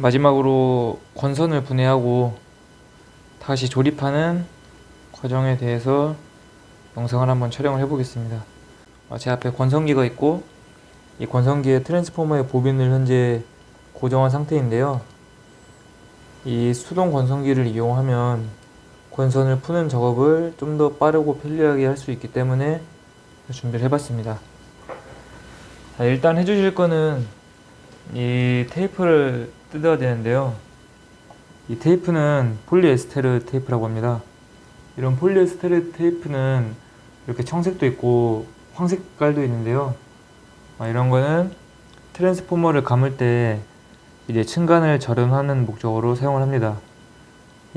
마지막으로 권선을 분해하고 다시 조립하는 과정에 대해서 영상을 한번 촬영을 해 보겠습니다. 제 앞에 권선기가 있고 이 권선기의 트랜스포머의 보빈을 현재 고정한 상태인데요. 이 수동 권선기를 이용하면 권선을 푸는 작업을 좀 더 빠르고 편리하게 할 수 있기 때문에 준비를 해봤습니다. 자, 일단 해주실 거는 이 테이프를 뜯어야 되는데요. 이 테이프는 폴리에스테르 테이프라고 합니다. 이런 폴리에스테르 테이프는 이렇게 청색도 있고 황색깔도 있는데요. 이런 거는 트랜스포머를 감을 때 이제 층간을 절연하는 목적으로 사용을 합니다.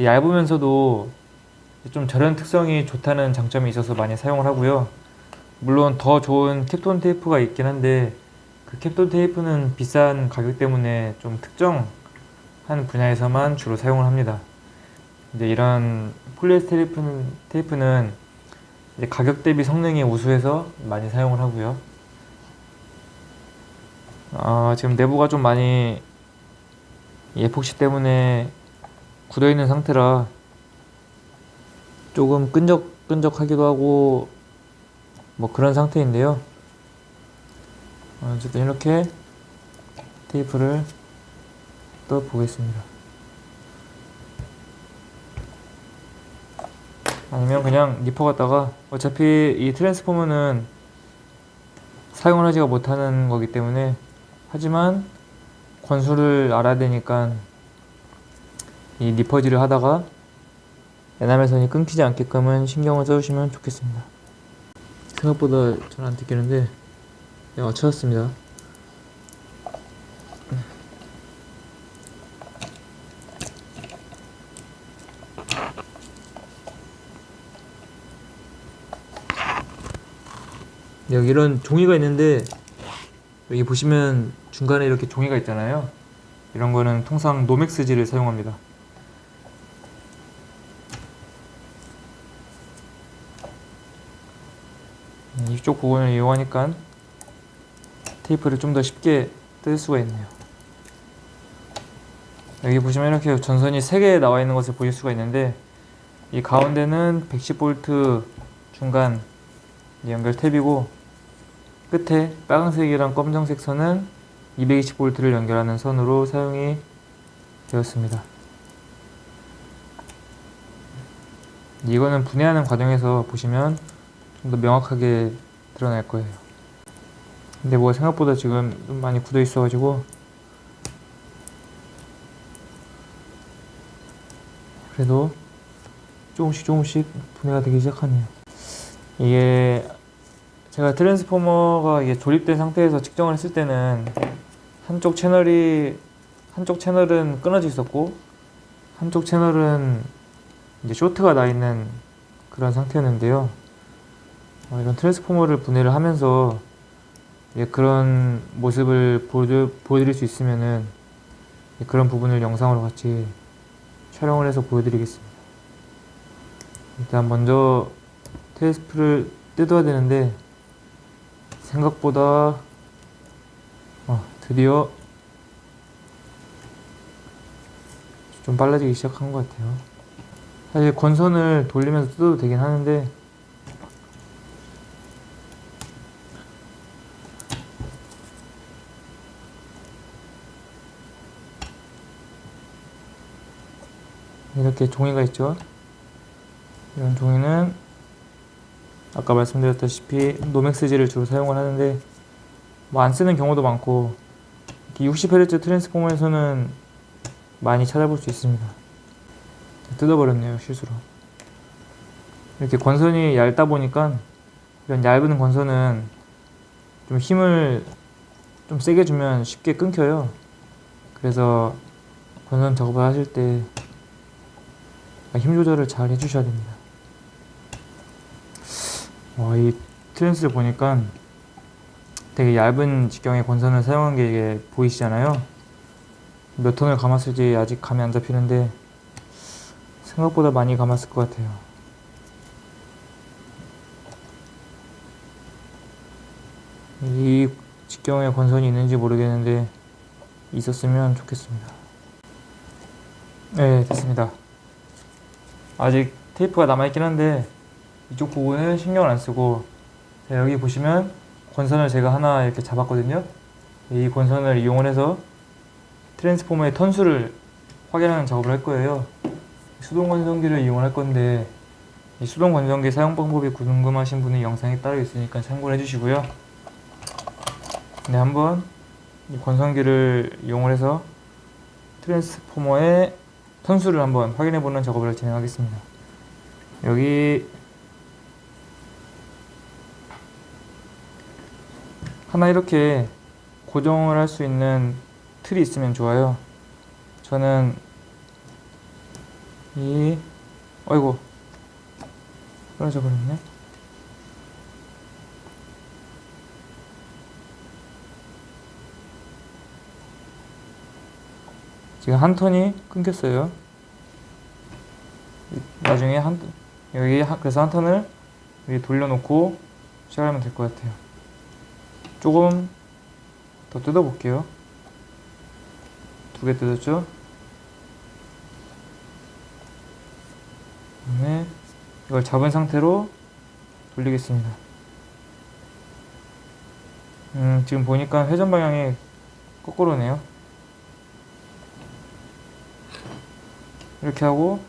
얇으면서도 좀 절연 특성이 좋다는 장점이 있어서 많이 사용을 하고요. 물론 더 좋은 캡톤 테이프가 있긴 한데 그 캡톤 테이프는 비싼 가격 때문에 좀 특정한 분야에서만 주로 사용을 합니다. 이제 이런 폴리에스테르 테이프는 이제 가격 대비 성능이 우수해서 많이 사용을 하고요. 지금 내부가 좀 많이 에폭시 때문에 굳어 있는 상태라 조금 끈적끈적하기도 하고 뭐 그런 상태인데요. 어쨌든 이렇게 테이프를 떠 보겠습니다. 아니면 그냥 니퍼 갖다가, 어차피 이 트랜스포머는 사용을 하지가 못하는 거기 때문에, 하지만 권수를 알아야 되니까 이 니퍼질을 하다가 에나멜선이 끊기지 않게끔은 신경을 써주시면 좋겠습니다. 생각보다 잘 안 뜯기는데 찾았습니다. 여기 이런 종이가 있는데, 여기 보시면 중간에 이렇게 종이가 있잖아요. 이런 거는 통상 노맥스질을 사용합니다. 이쪽 부분을 이용하니까 테이프를 좀 더 쉽게 뜯을 수가 있네요. 여기 보시면 이렇게 전선이 3개 나와 있는 것을 보실 수가 있는데, 이 가운데는 110V 중간 연결 탭이고, 끝에 빨간색이랑 검정색 선은 220V를 연결하는 선으로 사용이 되었습니다. 이거는 분해하는 과정에서 보시면 좀 더 명확하게 드러날 거예요. 근데 뭐 생각보다 지금 좀 많이 굳어 있어가지고 그래도 조금씩 분해가 되기 시작하네요. 이게 제가 트랜스포머가 이게 조립된 상태에서 측정을 했을 때는 한쪽 채널은 끊어져 있었고 한쪽 채널은 이제 쇼트가 나 있는 그런 상태였는데요. 이런 트랜스포머를 분해를 하면서 그런 모습을 보여드릴 수 있으면은 그런 부분을 영상으로 같이 촬영을 해서 보여드리겠습니다. 일단 먼저 테이프를 뜯어야 되는데 생각보다 드디어 좀 빨라지기 시작한 것 같아요. 사실 권선을 돌리면서 뜯어도 되긴 하는데 이렇게 종이가 있죠. 이런 종이는 아까 말씀드렸다시피 노맥스질을 주로 사용을 하는데 뭐 안 쓰는 경우도 많고 60Hz 트랜스포머에서는 많이 찾아볼 수 있습니다. 뜯어버렸네요, 실수로. 이렇게 권선이 얇다 보니까 이런 얇은 권선은 좀 힘을 좀 세게 주면 쉽게 끊겨요. 그래서 권선 작업을 하실 때 힘 조절을 잘 해주셔야 됩니다. 이 트랜스를 보니까 되게 얇은 직경의 권선을 사용한 게 이게 보이시잖아요. 몇 톤을 감았을지 아직 감이 안 잡히는데 생각보다 많이 감았을 것 같아요. 이 직경에 권선이 있는지 모르겠는데 있었으면 좋겠습니다. 네, 됐습니다. 아직 테이프가 남아있긴 한데 이쪽 부분은 신경을 안 쓰고, 자, 여기 보시면 권선을 제가 하나 이렇게 잡았거든요. 이 권선을 이용을 해서 트랜스포머의 턴수를 확인하는 작업을 할 거예요. 수동 건성기를 이용할 건데, 이 수동 건성기 사용 방법이 궁금하신 분은 영상에 따로 있으니까 참고를 해주시고요. 네, 한번 이 건성기를 이용을 해서 트랜스포머의 턴수를 한번 확인해보는 작업을 진행하겠습니다. 여기 하나 이렇게 고정을 할 수 있는 틀이 있으면 좋아요. 저는 어이구, 떨어져 버렸네. 지금 한 턴이 끊겼어요. 나중에 그래서 한 턴을 여기 돌려놓고 시작하면 될 것 같아요. 조금 더 뜯어볼게요. 2개 뜯었죠? 그다음에 이걸 잡은 상태로 돌리겠습니다. 지금 보니까 회전 방향이 거꾸로네요. 이렇게 하고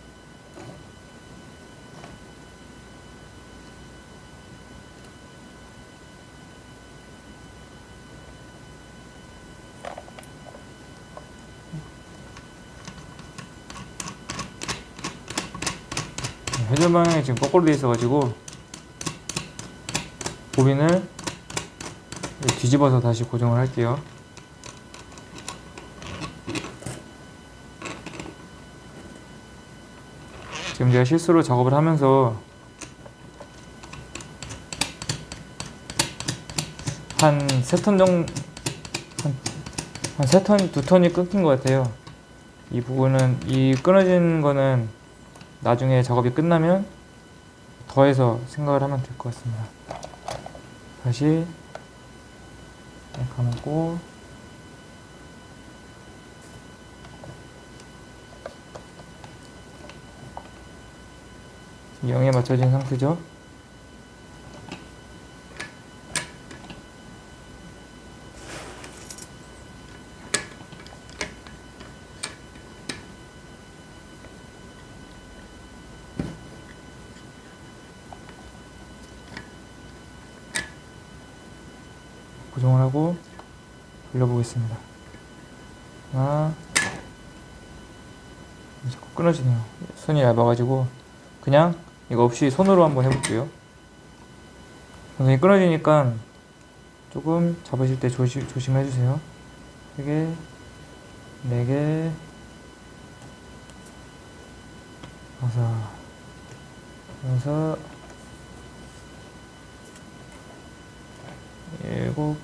회전 방향이 지금 거꾸로 되어 있어가지고 보빈을 뒤집어서 다시 고정을 할게요. 지금 제가 실수로 작업을 하면서 한 3턴 정도, 한 3턴, 2턴이 끊긴 것 같아요. 이 부분은, 이 끊어진 거는 나중에 작업이 끝나면 더해서 생각을 하면 될 것 같습니다. 다시 감고 지금 0에 맞춰진 상태죠. 고정을 하고 돌려보겠습니다. 자꾸 끊어지네요. 손이 얇아가지고 그냥 이거 없이 손으로 한번 해볼게요. 선생님 끊어지니까 조금 잡으실 때 조심해주세요. 3개, 4개, 5, 7, 9.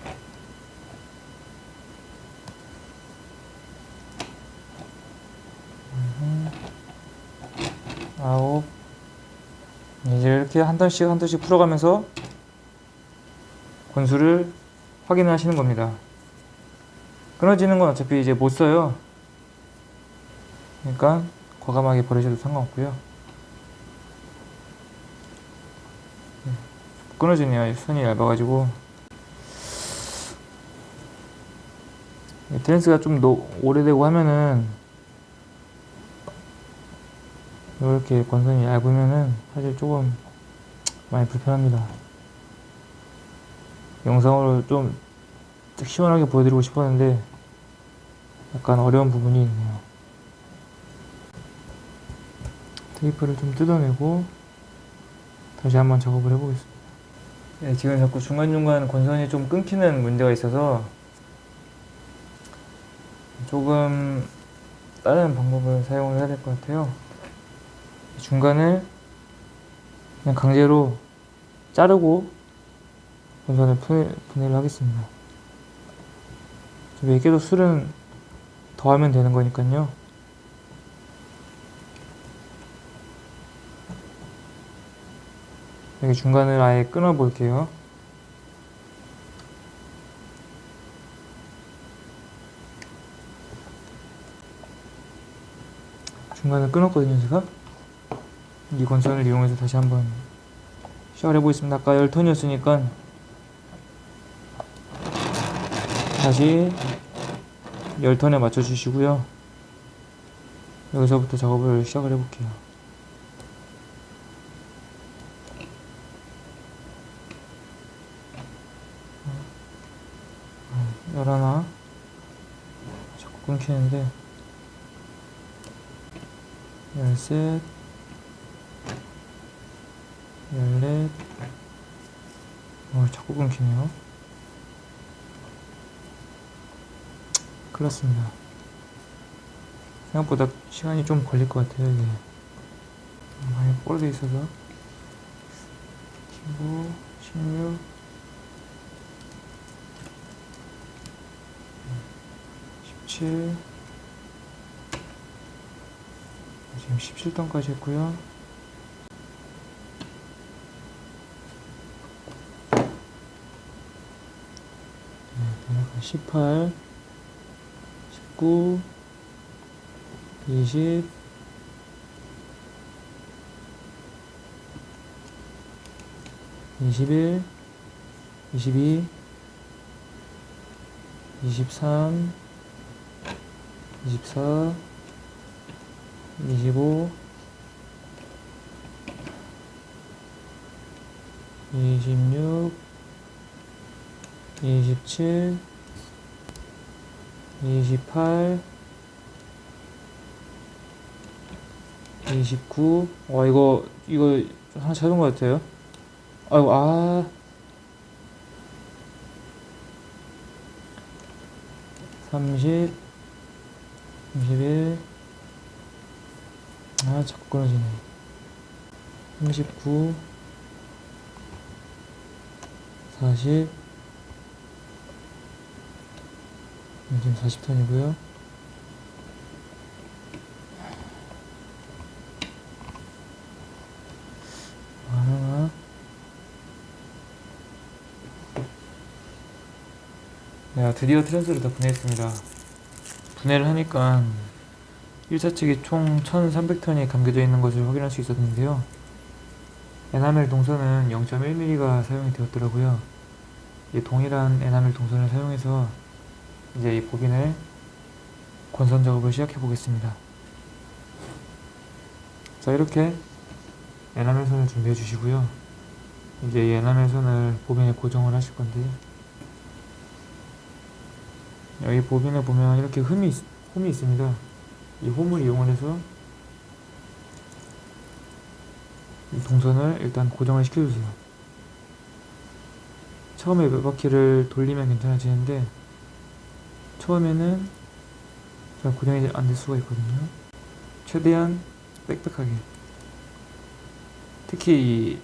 이제 이렇게 한 턴씩 풀어가면서 권수를 확인을 하시는 겁니다. 끊어지는 건 어차피 이제 못 써요. 그러니까 과감하게 버리셔도 상관없고요. 끊어지네요. 손이 얇아가지고. 트랜스가 좀 오래되고 하면은 이렇게 권선이 얇으면은 사실 조금 많이 불편합니다. 영상으로 좀 시원하게 보여드리고 싶었는데 약간 어려운 부분이 있네요. 테이프를 좀 뜯어내고 다시 한번 작업을 해보겠습니다. 네, 지금 자꾸 중간중간 권선이 좀 끊기는 문제가 있어서 조금 다른 방법을 사용을 해야 될 것 같아요. 중간을 그냥 강제로 자르고 권선을 분해를 하겠습니다. 몇 개도 술은 더하면 되는 거니까요. 여기 중간을 아예 끊어 볼게요. 중간에 끊었거든요 제가. 이 건선을 이용해서 다시 한번 시작을 해보겠습니다. 아까 10톤이었으니까 다시 10톤에 맞춰주시고요. 여기서부터 작업을 시작을 해볼게요. 열하나 자꾸 끊기는데, 열셋, 열넷, 자꾸 끊기네요. 큰일 났습니다. 생각보다 시간이 좀 걸릴 것 같아요 이게. 많이 뻘돼 있어서. 15, 16, 17, 지금 17ton까지 했고요. 네, 18, 19, 20, 21, 22, 23, 24, 25, 26, 27, 28, 29. 이거 하나 찾은 것 같아요. 아이고, 30, 31, 자꾸 끊어지네. 39, 40, 지금 40톤이고요. 하나, 네, 드디어 트랜스를 다 분해했습니다. 분해를 하니까 1차 측에 총 1300톤이 감겨져 있는 것을 확인할 수 있었는데요. 에나멜 동선은 0.1mm가 사용이 되었더라고요. 이 동일한 에나멜 동선을 사용해서 이제 이 보빈을 건선 작업을 시작해 보겠습니다. 자, 이렇게 에나멜 선을 준비해 주시고요. 이제 이 에나멜 선을 보빈에 고정을 하실 건데요. 여기 보빈에 보면 이렇게 홈이 있습니다. 이 홈을 이용해서 이 동선을 일단 고정을 시켜주세요. 처음에 몇 바퀴를 돌리면 괜찮아지는데 처음에는 잘 고정이 안 될 수가 있거든요. 최대한 빽빽하게, 특히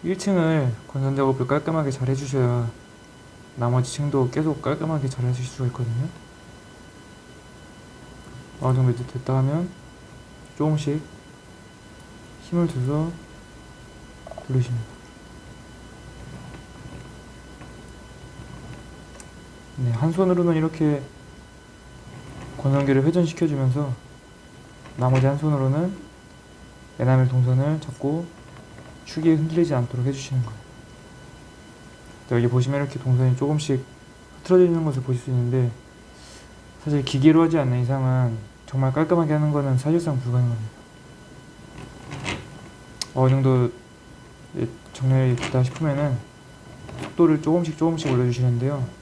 이 1층을 건선 작업을 깔끔하게 잘 해주셔야 나머지 층도 계속 깔끔하게 잘 하실 수가 있거든요. 어느 정도 됐다 하면 조금씩 힘을 줘서 돌리십니다. 네, 한 손으로는 이렇게 건선기를 회전시켜주면서 나머지 한 손으로는 에나멜 동선을 잡고 축이 흔들리지 않도록 해주시는 거예요. 여기 보시면 이렇게 동선이 조금씩 흐트러져 있는 것을 보실 수 있는데, 사실 기계로 하지 않는 이상은 정말 깔끔하게 하는 것은 사실상 불가능합니다. 어느 정도 정렬이 됐다 싶으면은 속도를 조금씩 올려주시는데요.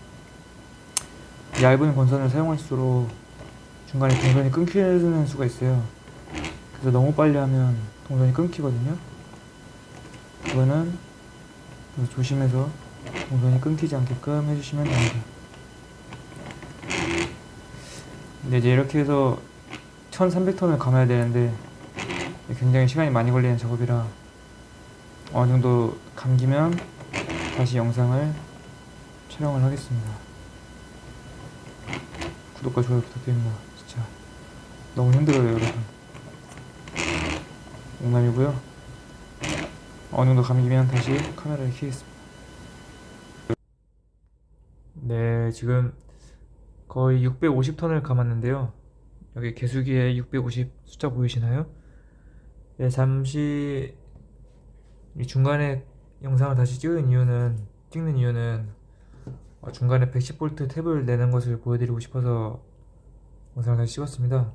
얇은 건선을 사용할수록 중간에 동선이 끊기는 수가 있어요. 그래서 너무 빨리 하면 동선이 끊기거든요. 그거는 조심해서 동선이 끊기지 않게끔 해주시면 됩니다. 근데 이제 이렇게 해서 1300톤을 감아야 되는데 굉장히 시간이 많이 걸리는 작업이라 어느 정도 감기면 다시 영상을 촬영을 하겠습니다. 구독과 좋아요 부탁드립니다. 진짜 너무 힘들어요 여러분. 농담이고요. 어느 정도 감기면 다시 카메라를 켜겠습니다. 네, 지금 거의 650톤을 감았는데요. 여기 개수기에 650 숫자 보이시나요? 네, 잠시 이 중간에 영상을 다시 찍는 이유는 중간에 110V 탭을 내는 것을 보여드리고 싶어서 영상을 다시 찍었습니다.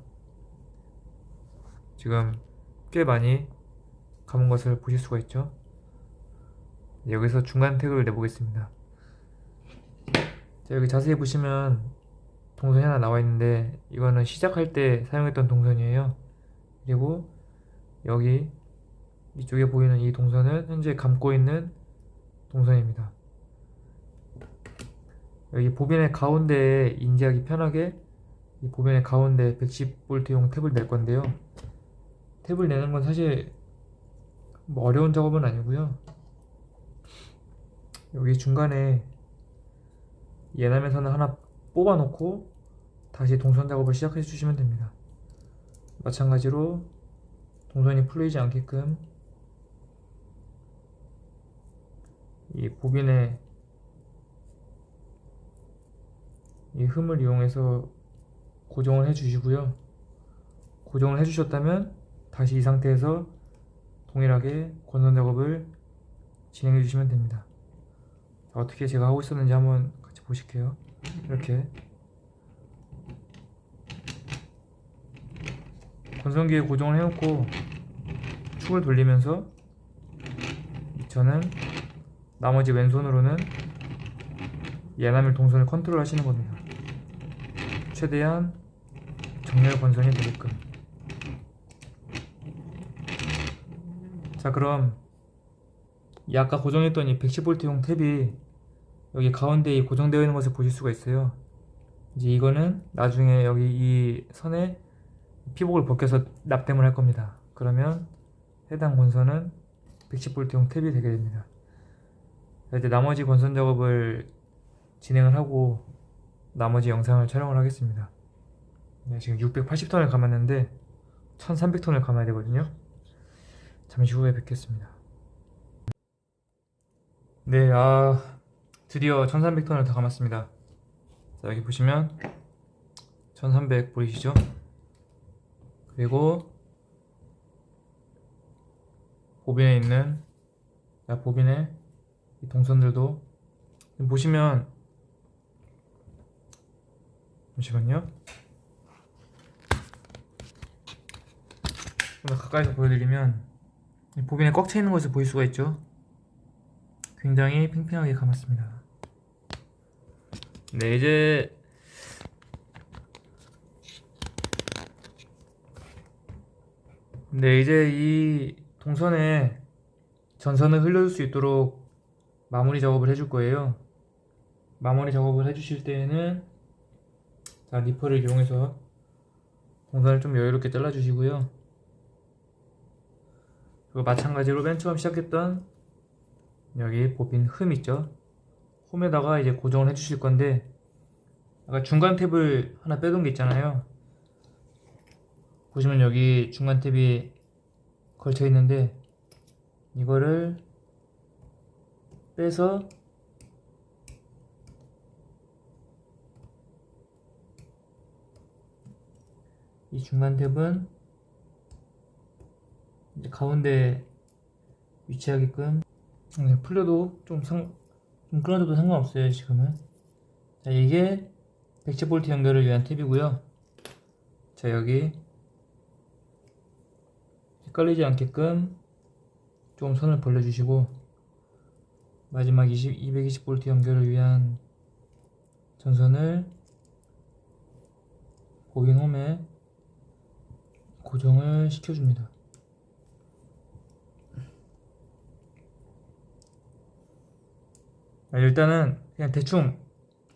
지금 꽤 많이 감은 것을 보실 수가 있죠. 여기서 중간 탭을 내보겠습니다. 자, 여기 자세히 보시면 동선이 하나 나와 있는데 이거는 시작할 때 사용했던 동선이에요. 그리고 여기 이쪽에 보이는 이 동선은 현재 감고 있는 동선입니다. 여기 보빈의 가운데에 인지하기 편하게 이 보빈의 가운데 110V용 탭을 낼 건데요. 탭을 내는 건 사실 뭐 어려운 작업은 아니고요. 여기 중간에 예남에서는 하나 뽑아 놓고 다시 동선 작업을 시작해 주시면 됩니다. 마찬가지로 동선이 풀리지 않게끔 이 보빈의 이 흠을 이용해서 고정을 해 주시고요. 고정을 해 주셨다면 다시 이 상태에서 동일하게 권선 작업을 진행해 주시면 됩니다. 자, 어떻게 제가 하고 있었는지 한번 같이 보실게요. 이렇게 건선기에 고정을 해놓고 축을 돌리면서 저는 나머지 왼손으로는 예남일 동선을 컨트롤 하시는 겁니다. 최대한 정렬 건선이 되게끔. 자, 그럼 이 아까 고정했던 이 110V용 탭이 여기 가운데에 고정되어 있는 것을 보실 수가 있어요. 이제 이거는 나중에 여기 이 선에 피복을 벗겨서 납땜을 할 겁니다. 그러면 해당 권선은 110V용 탭이 되게 됩니다. 자, 이제 나머지 권선 작업을 진행을 하고 나머지 영상을 촬영을 하겠습니다. 네, 지금 680톤을 감았는데 1300톤을 감아야 되거든요. 잠시 후에 뵙겠습니다. 네, 드디어 1300톤을 다 감았습니다. 자, 여기 보시면 1300 보이시죠? 그리고 보빈에 있는 보빈의 이 동선들도 보시면, 잠시만요. 좀 더 가까이서 보여드리면 보빈에 꽉 차 있는 것을 보일 수가 있죠. 굉장히 팽팽하게 감았습니다. 네, 이제 이 동선에 전선을 흘려줄 수 있도록 마무리 작업을 해줄 거예요. 마무리 작업을 해주실 때에는 자, 니퍼를 이용해서 동선을 좀 여유롭게 잘라주시고요. 그리고 마찬가지로 맨 처음 시작했던 여기 보빈 흠 있죠? 홈에다가 이제 고정을 해주실 건데, 아까 중간 탭을 하나 빼둔 게 있잖아요. 보시면 여기 중간 탭이 걸쳐 있는데 이거를 빼서 이 중간 탭은 이제 가운데 위치하게끔 풀려도 좀 끊어져도 상관없어요. 지금은. 자, 이게 110V 연결을 위한 탭이고요. 자, 여기 헷갈리지 않게끔 좀 선을 벌려주시고, 마지막 220V 연결을 위한 전선을 보빈 홈에 고정을 시켜줍니다. 일단은 그냥 대충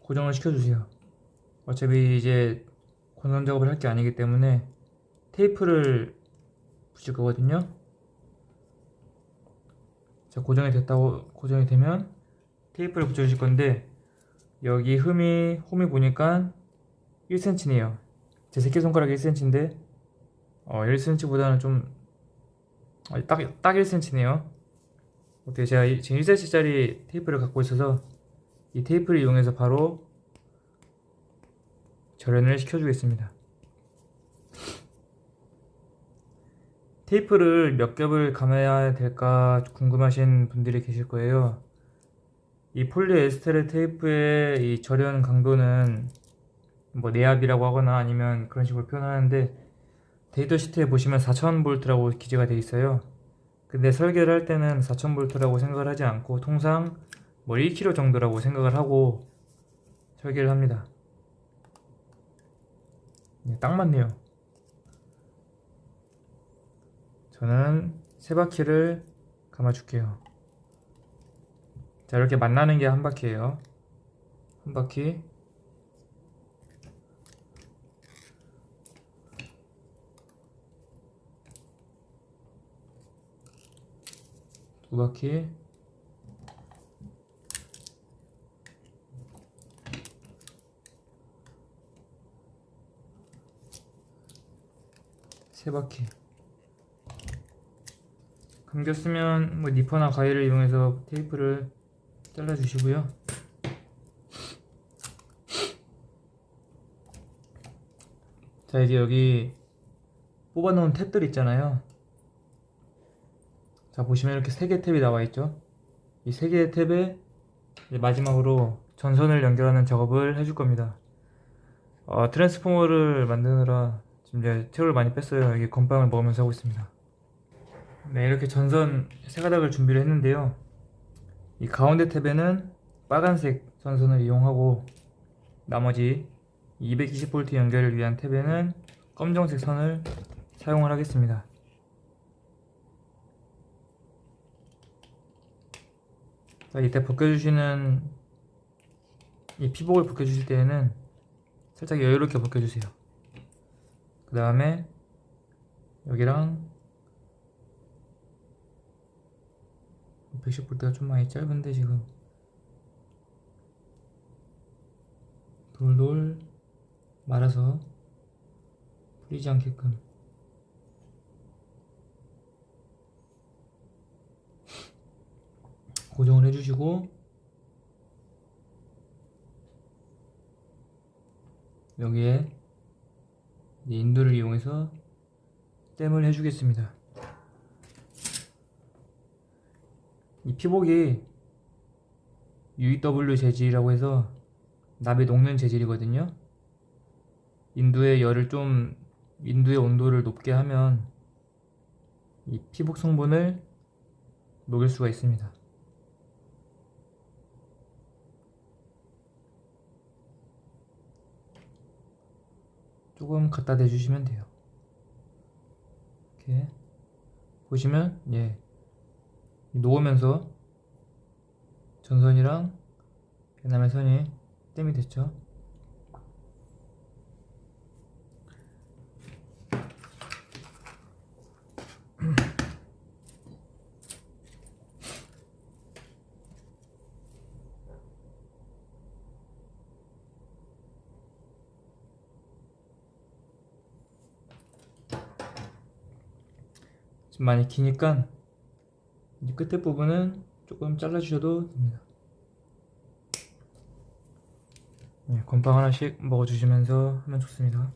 고정을 시켜주세요. 어차피 이제 권선 작업을 할 게 아니기 때문에 테이프를 붙일 거거든요. 자, 고정이 되면 테이프를 붙여주실 건데, 여기 홈이 보니까 1cm네요. 제 새끼손가락이 1cm인데 1cm보다는 좀 딱 1cm네요. 어떻게 제가 지금 1cm짜리 테이프를 갖고 있어서 이 테이프를 이용해서 바로 절연을 시켜주겠습니다. 테이프를 몇 겹을 감아야 될까 궁금하신 분들이 계실 거예요. 이 폴리에스테르 테이프의 이 절연 강도는 뭐 내압이라고 하거나 아니면 그런 식으로 표현하는데, 데이터 시트에 보시면 4000V라고 기재가 되어 있어요. 근데 설계를 할 때는 4000V라고 생각을 하지 않고 통상 뭐 1kg 정도라고 생각을 하고 설계를 합니다. 딱 맞네요. 저는 세 바퀴를 감아줄게요. 자, 이렇게 만나는 게 한 바퀴예요. 한 바퀴, 두 바퀴, 세 바퀴. 감겼으면 뭐 니퍼나 가위를 이용해서 테이프를 잘라주시고요. 자, 이제 여기 뽑아놓은 탭들 있잖아요. 자, 보시면 이렇게 3개 탭이 나와 있죠. 이 3개의 탭에 이제 마지막으로 전선을 연결하는 작업을 해줄 겁니다. 트랜스포머를 만드느라 지금 이제 채를 많이 뺐어요. 여기 건빵을 먹으면서 하고 있습니다. 네, 이렇게 전선 3가닥을 준비를 했는데요. 이 가운데 탭에는 빨간색 전선을 이용하고, 나머지 220V 연결을 위한 탭에는 검정색 선을 사용을 하겠습니다. 자, 이때 벗겨주시는 이 피복을 벗겨주실 때에는 살짝 여유롭게 벗겨주세요. 그 다음에 여기랑 110V가 좀 많이 짧은데 지금 돌돌 말아서 풀리지 않게끔 고정을 해주시고, 여기에 인두를 이용해서 땜을 해주겠습니다. 이 피복이 UEW 재질이라고 해서 납에 녹는 재질이거든요. 인두의 온도를 높게 하면 이 피복 성분을 녹일 수가 있습니다. 조금 갖다 대주시면 돼요. 이렇게 보시면 녹으면서 전선이랑 배남의 선이 땜이 됐죠. 지금 많이 기니까 이 끝에 부분은 조금 잘라주셔도 됩니다. 건빵 하나씩 먹어주시면서 하면 좋습니다.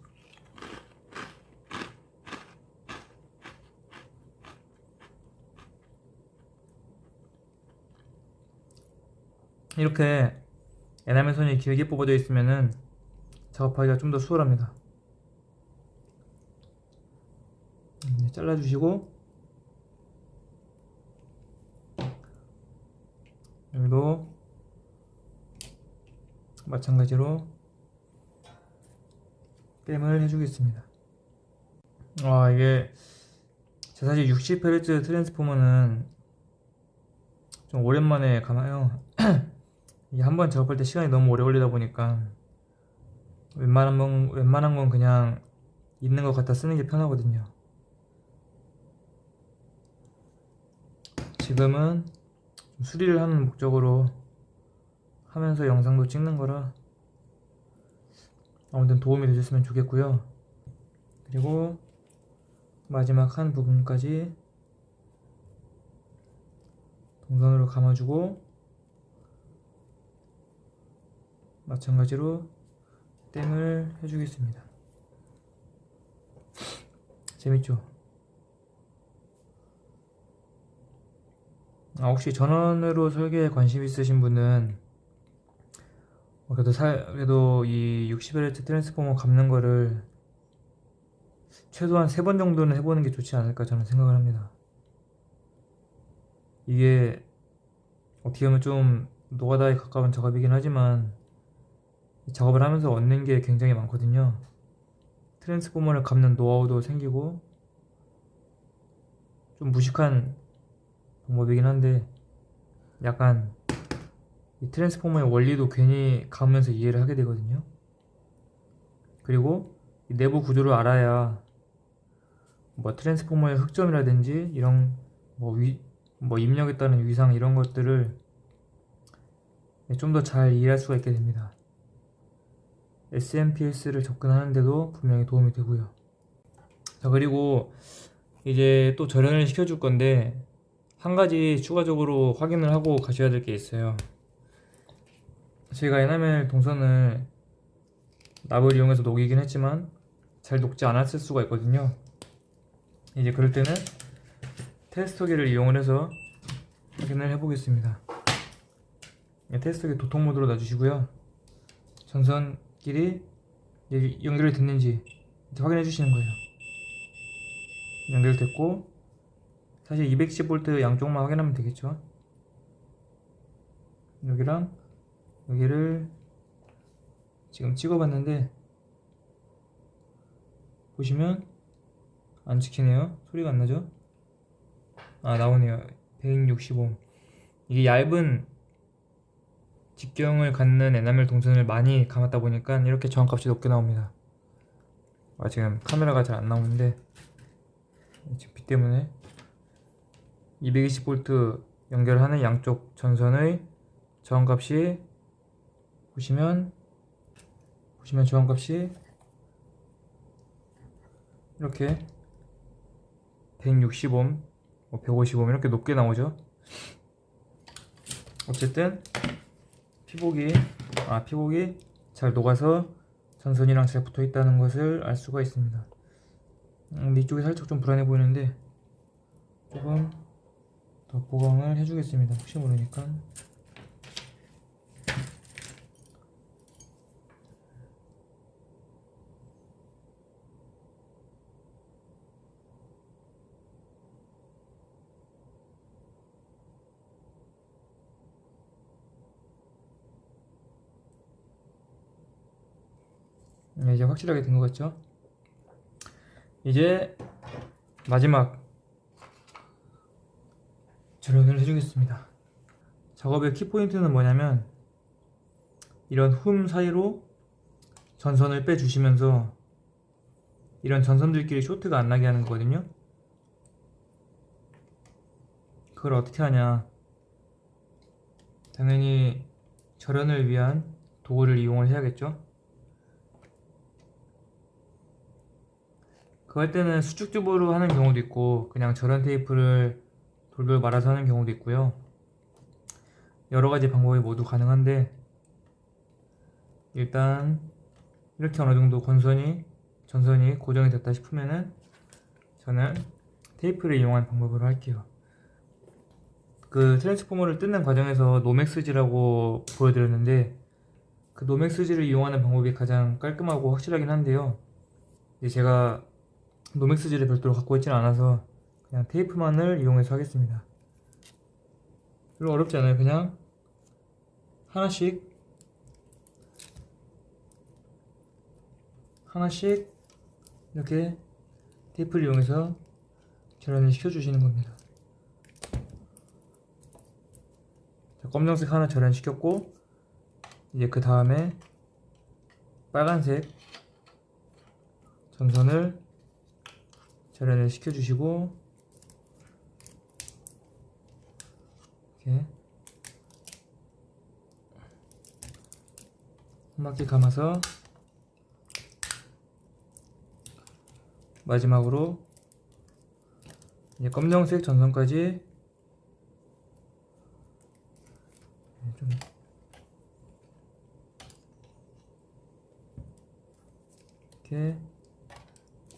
이렇게 에나멜 선이 길게 뽑아져 있으면은 작업하기가 좀 더 수월합니다. 잘라주시고, 여기도 마찬가지로 땜을 해주겠습니다. 이게 사실 60Hz 트랜스포머는 좀 오랜만에 감아요. 이게 한번 작업할 때 시간이 너무 오래 걸리다 보니까 웬만한 건 그냥 있는 것 갖다 쓰는 게 편하거든요. 지금은 수리를 하는 목적으로 하면서 영상도 찍는 거라 아무튼 도움이 되셨으면 좋겠고요. 그리고 마지막 한 부분까지 동선으로 감아주고, 마찬가지로 땜을 해주겠습니다. 재밌죠? 혹시 전원으로 설계에 관심 있으신 분은 그래도 이 60Hz 트랜스포머 감는 거를 최소한 3번 정도는 해보는 게 좋지 않을까 저는 생각을 합니다. 이게 어떻게 보면 좀 노가다에 가까운 작업이긴 하지만 작업을 하면서 얻는 게 굉장히 많거든요. 트랜스포머를 감는 노하우도 생기고 좀 무식한 방법이긴 한데 약간 이 트랜스포머의 원리도 괜히 감으면서 이해를 하게 되거든요. 그리고 이 내부 구조를 알아야 뭐 트랜스포머의 흑점이라든지 이런 뭐 입력에 따른 위상 이런 것들을 좀 더 잘 이해할 수가 있게 됩니다. SMPS를 접근하는데도 분명히 도움이 되고요. 자, 그리고 이제 또 절연을 시켜줄 건데 한 가지 추가적으로 확인을 하고 가셔야 될 게 있어요. 저희가 에나멜 동선을 납을 이용해서 녹이긴 했지만 잘 녹지 않았을 수가 있거든요. 이제 그럴 때는 테스터기를 이용을 해서 확인을 해보겠습니다. 테스터기 도통 모드로 놔주시고요. 전선끼리 연결이 됐는지 확인해 주시는 거예요. 연결됐고 사실 210V 양쪽만 확인하면 되겠죠. 여기랑 여기를 지금 찍어봤는데 보시면 안 찍히네요. 소리가 안 나죠? 나오네요. 160옴. 이게 얇은 직경을 갖는 에나멜 동선을 많이 감았다 보니까 이렇게 저항값이 높게 나옵니다. 지금 카메라가 잘 안 나오는데 지금 빛 때문에 220V 연결하는 양쪽 전선의 저항값이 보시면 저항값이 이렇게 160옴, 150옴 이렇게 높게 나오죠. 어쨌든 피복이 잘 녹아서 전선이랑 잘 붙어 있다는 것을 알 수가 있습니다. 근데 이쪽이 살짝 좀 불안해 보이는데 조금 더 보강을 해주겠습니다. 혹시 모르니까. 이제 확실하게 된 것 같죠? 이제 마지막 절연을 해주겠습니다. 작업의 키포인트는 뭐냐면 이런 흠 사이로 전선을 빼주시면서 이런 전선들끼리 쇼트가 안 나게 하는 거거든요. 그걸 어떻게 하냐, 당연히 절연을 위한 도구를 이용을 해야겠죠. 그거 할 때는 수축 튜브로 하는 경우도 있고 그냥 절연 테이프를 돌돌 말아서 하는 경우도 있고요. 여러가지 방법이 모두 가능한데 일단 이렇게 어느 정도 전선이 고정이 됐다 싶으면은 저는 테이프를 이용한 방법으로 할게요. 그 트랜스포머를 뜯는 과정에서 노맥스지라고 보여드렸는데 그 노맥스지를 이용하는 방법이 가장 깔끔하고 확실하긴 한데요. 이제 제가 노맥스지를 별도로 갖고 있지는 않아서 그냥 테이프만을 이용해서 하겠습니다. 별로 어렵지 않아요. 그냥 하나씩 이렇게 테이프를 이용해서 절연을 시켜주시는 겁니다. 자, 검정색 하나 절연시켰고 이제 그 다음에 빨간색 전선을 절연을 시켜주시고 이렇게 한 바퀴 감아서 마지막으로 이제 검정색 전선까지 좀 이렇게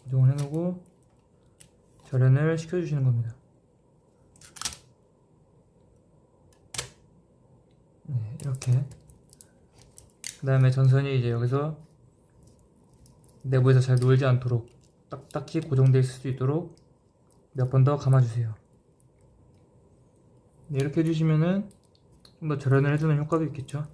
고정을 해놓고 절연을 시켜주시는 겁니다. 네, 이렇게. 그 다음에 전선이 이제 여기서 내부에서 잘 놀지 않도록 딱딱히 고정되어 있을 수 있도록 몇 번 더 감아주세요. 네, 이렇게 해주시면은 좀 더 절연을 해주는 효과도 있겠죠.